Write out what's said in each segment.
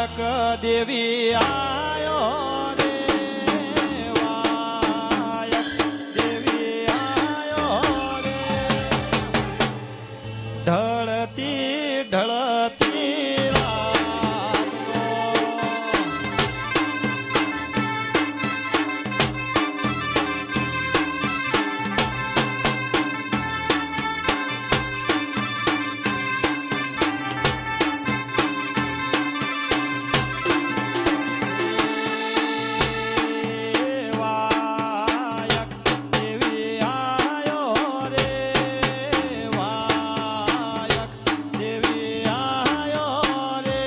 વાયક દેવી આયો રે વાયક દેવી આયો રે ઢળતી ઢળતી રાતનો વાયક દેવી આયો રે વાયક દેવી આયો રે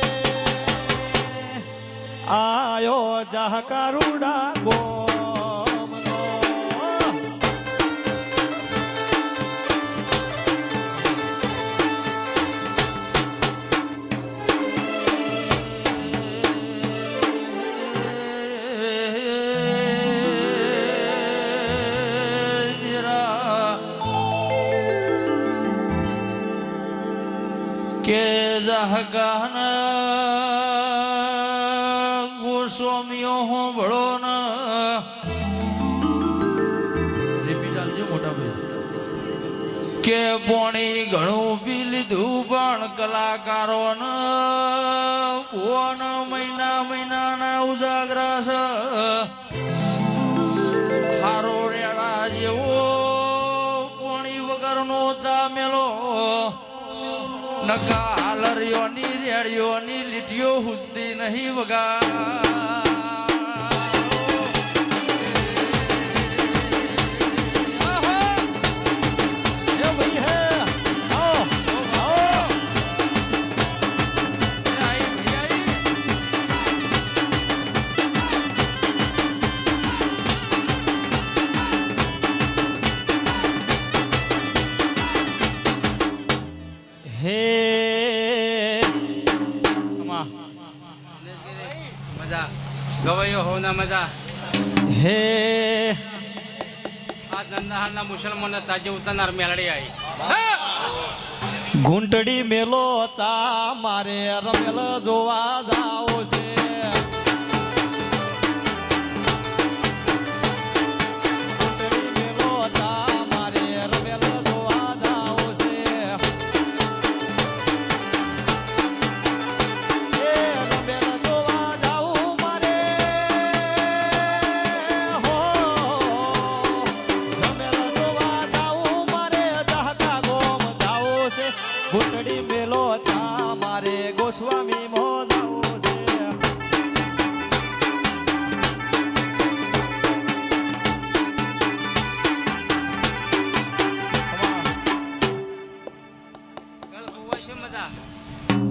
આયો જાહકારુડા ગોમનો કે જહગાન ગોસ્વામીઓ હોંભળો ન રેપી ચાલજો મોટા ભાઈ કે પોણી ઘણું પી લીધું પણ કલાકારો ન મહિનાના ઉજાગરા છે હારો રેડા જેવો પોણી વગરનો ચામેલો નકા હાલરીઓની રેડીઓની લીટીઓ હુસતી નહીં વગા હે મજા ગવાયો હોના મજા હે આ ધંધાના મુસલમાન તાજે ઉતરનાર મેલડી આવી ઘૂંટડી મેલો ચા મારે રમેલ જોવા જાઓ છે ઘૂંટડી મેલો ચા મારે રમેલ જોવા જાઓ છે એ રમેલ જોવા જાઉં મારે હો રમેલ જોવા જાઉં મારે જાહકા ગોમ જાઓ છે ઘૂંટડી મેલો ચા મારે ગોસ્વામી મો જાઓ છે છે મજા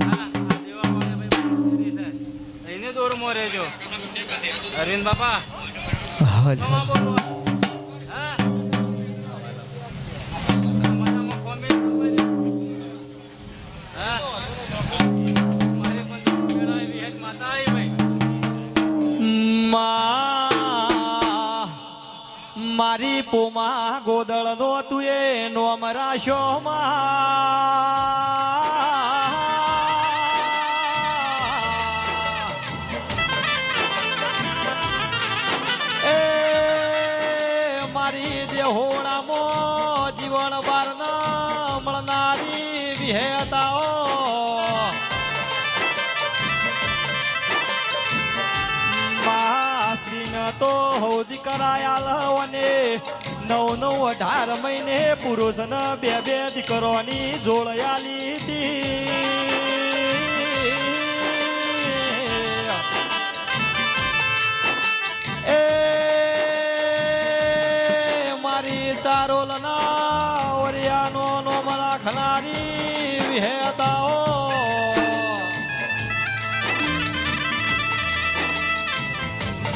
હા આ દેવા વાળા ભાઈ છે એને દોર મોરે જો અરવિંદ બાપા મામા બોલો હા મારામાં કોમેન્ટ કરી હા મારે પણ પેલા વિહેત માતા આવી ભાઈ મારી પોમાં ગોદળ નો તું એ નોમ રાશો એ મારી દેહોણામાં જીવન બાર ન મળનારી વિહેતાઓ તો હૌદી કરાયા અને 9-9 18 મહિને પુરુષ ને 2-2 દીકરોની જોડયાલી એ મારી ચારોલ ના ઓરિયાનો નો રાખનારી વિહેતાઓ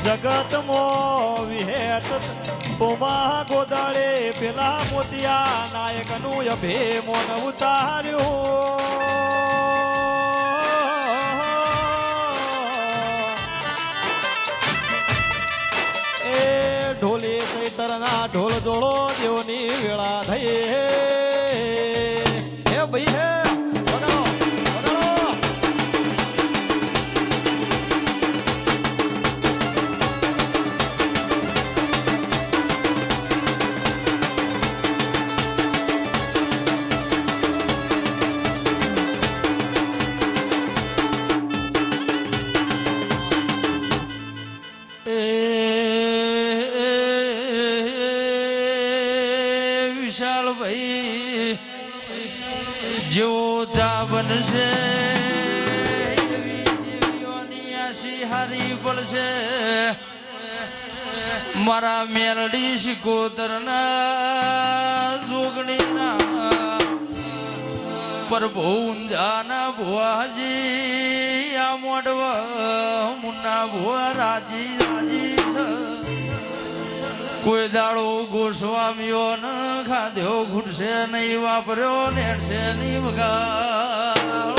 જગત મો વિહેત પોમા ગોદળે પેલા મોતિયા નાયક નું અભે મોન ઉતાર્યું એ ઢોલે ચૈતરના ઢોલ જોડો દેવની વેળા થઈ હે ભાઈ હે બનશે એવી દેવીઓની આશી હારી પડશે મારા મેલડી શિકોતરના જોગણીના પ્રભુ ઊંઝાના ભુવાજી આ મોડવા મુન્ના ભુવા રાજી રાજી છે કોઈ દાડો ગોસ્વામીઓ ન ખાધ્યો ઘૂટશે નહીં વાપર્યો નેડશે નહીં વગાડો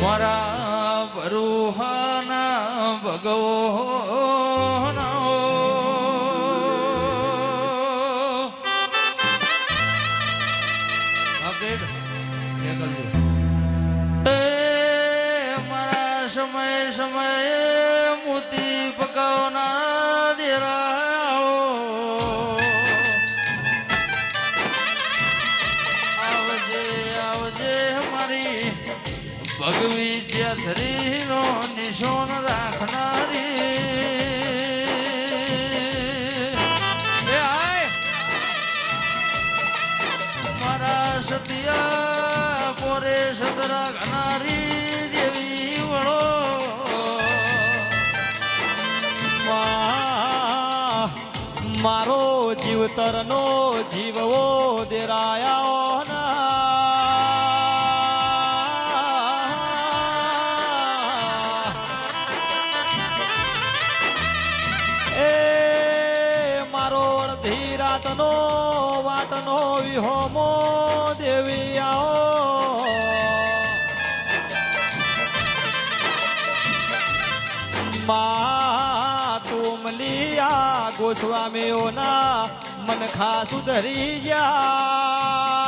મારા બરુહાના ભગવાન મારા સમય સમયે મોતી પકાવના દેરાઓ આવજે આવજે મારી ભગવી ચેથરીનો નિશાન રાખનારી મારા સતિયા પોરે સદરા ઘનારી દેવી વળો મારો જીવતરનો જીવવો દેરાયા રાતનો વાટનો વિહોમો દેવી આવો મા તુમલિયા ગોસ્વામીઓના મન ખાસ ઉધરી ગયા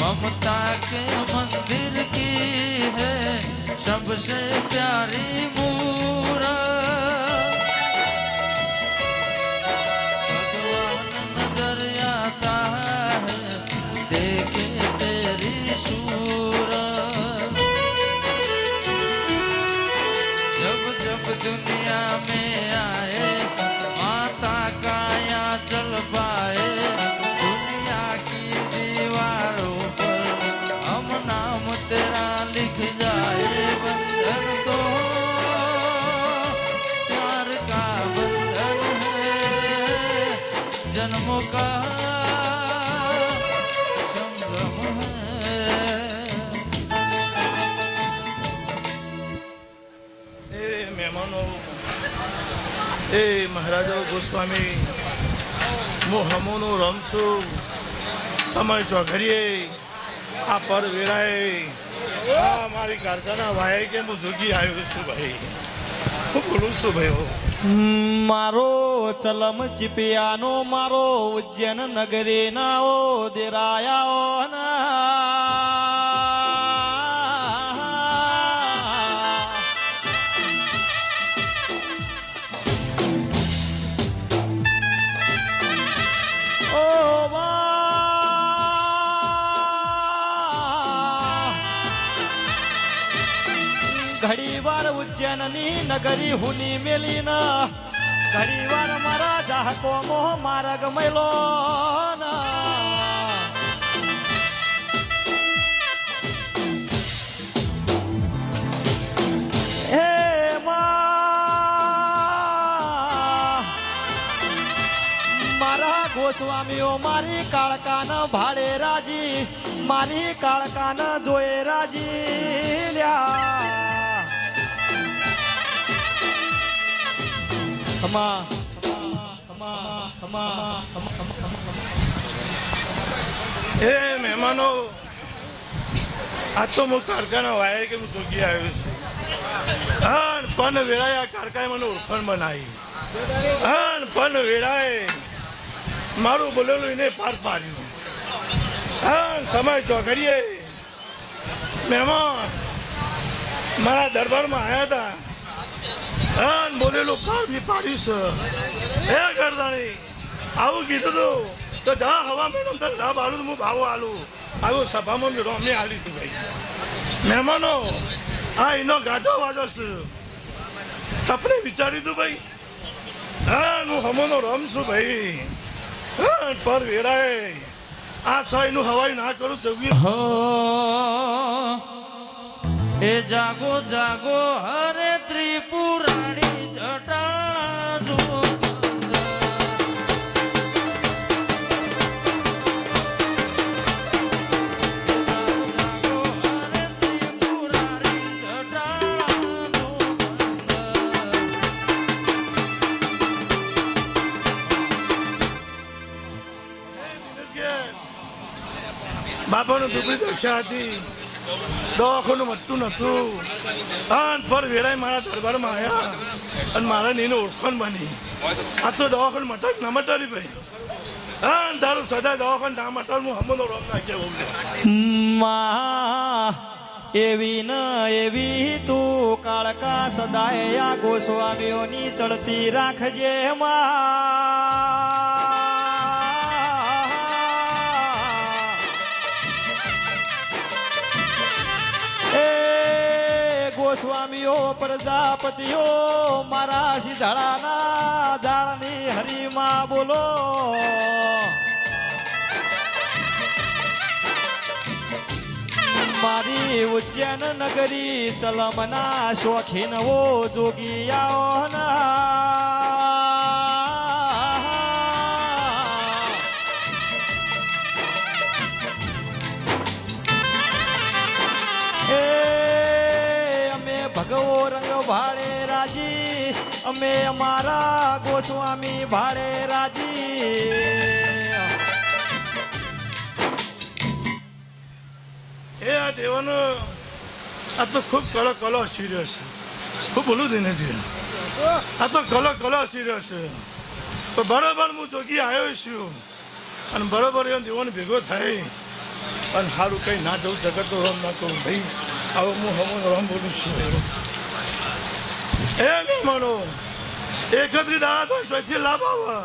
ममता के मंदिर की है सबसे प्यारी मूरत भगवान नजर आता है देखे तेरी सूरत जब जब दुनिया में आए माता काया चल पाए दुनिया की दीवारों पर हम नाम तेरा लिख जाए बंधन तो प्यार का बंधन है जन्मों का संगम है મહેમાનો એ મહારાજો ગોસ્વામી હું હમોનો રમ છું સમય ચોઘરીએ આ પર વેળાએ આ મારી કારખાના ભાઈ કે હું જોગી આવ્યો છું ભાઈ હું બોલું છું ભાઈ મારો ચલમ ચીપિયાનો મારો ઉજ્જૈન નગરી ના ઓ દેરાયા ઘડી વાર ઉજ્જૈનની નગરી હુની મેલીના ઘડી વાર મારા જાહકો મોહ માર્ગ મેલો હે મા મારા ગોસ્વામીઓ મારી કાળકાન ભાડે રાજી, મારી કાળકાન જોએ રાજી લ્યા. હમા એ મહેમાનો, આ તો હું કારખાના વાય કે હું જોગી આવ્યો છું. હા, પણ વેળાએ આ કારખાએ મને ઓળખાણ બનાવી. હા, પણ વેળાએ મારું બોલેલું એને પાર પાડ્યું. હા, સમય ચોઘડીએ મહેમાન મારા દરબારમાં આવ્યા હતા. હા, બોલેલું પાર બી પાડ્યું છે. હે ગરદાણી, આવું કીધું તું તો જા હવા મેડમ તને લાભ આલું, હું ભાવો આલું. આવું સભામાં મેળો અમને આલી હતું ભાઈ. મહેમાનો, આ એનો ગાજો વાજો છે. સપને વિચાર્યું હતું ભાઈ. હા, હું હમોનો રમ છું ભાઈ. હા, પર વેરાય આ સાઈનું હવાઈ ના કરું જગવી. હો એ જાગો જાગો હરે ત્રિપુરાણી જટાણા જો. બાપાનું દુબળી દશા હતી, દવાખાનું મટતું નહોતું. હા, પર વેળાએ મારા દરબારમાં આવ્યા અને મારા નીને ઓળખાણ બની. આ તો દવાખાનું મટક ના મટાડી ભાઈ. હા, તારું સદા દવાખાનું ના મટાડ, હું હમણાં રોગ નાખ્યા. માં એવી ન એવી તું કાળકા સદાય આ ગોસ્વામીઓની ચડતી રાખજે માં. એ ગોસ્વામીઓ પ્રજાપતિઓ મારા સિધાડાના જાળની હરીમાં બોલો. મારી ઉજ્જૈન નગરી ચલમના શોખીન વો જોગિયાઓ એ અમે ભગવો રંગ ભાડે રાજી, અમે અમારા ગોસ્વામી ભાડે રાજી. એ આ દેવાનો આ તો ખૂબ કલો કલો સિરિયસ છે. ખૂબ બોલું દઈને છે. આ તો કલો કલો સિરિયસ છે. તો બરાબર હું જોગી આવ્યો છું અને બરાબર એ દેવાનો ભેગો થાય અને સારું કંઈ ના જવું જગત રમ ના કહું ભાઈ. હવે હું હમણાં રમ બોલું છું. એ મહેમાનો, એકત્રી દાડા તો ચોથી લાભ આવે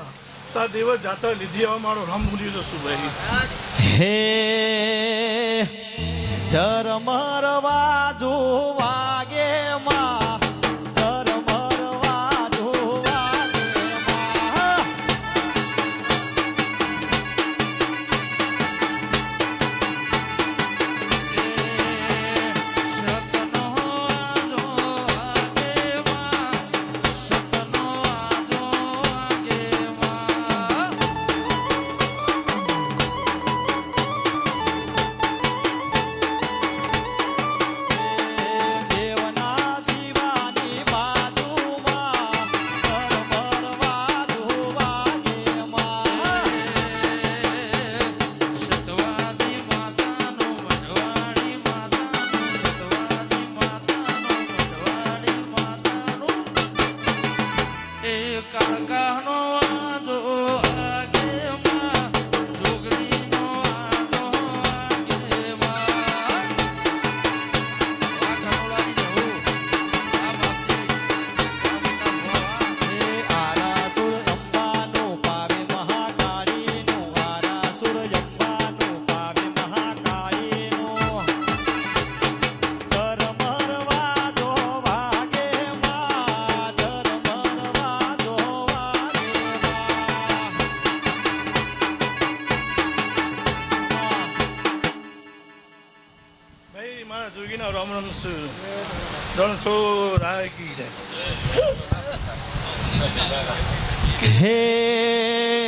તો આ દિવસ જાતા લીધી હવે મારો રમ બોલી જશું ભાઈ. હે ઝરમરવા જોવાગે માં, ઝરમરવા જોવાગે માં. સતનો આજો આગે માં, સતનો આજો આગે માં. દેવના દીવાની બાજુમાં ઝરમરવા જોવાગે માં. સતવાદી માતાનું મઢવાડી માતાનું, સતવાદી માતાનું મઢવાડી માતાનું. એ કાળકાનો આજો આગે માં, જોગણીનો આજો આગે માં. આ કનોડાની જવું, આ બાપજી, આ મોટા ભવા. હે આરાસુર અંબાનો પાવે મહાકાળીનો, આરાસુર અંબાનો પાવે મહાકાળીનો. ઝરમરવા જોવાગે માં, ઝરમરવા જોવાગે માં. ભાઈ મારા જોગીના રામ રામ છે. 300 રાય કી જાય. હે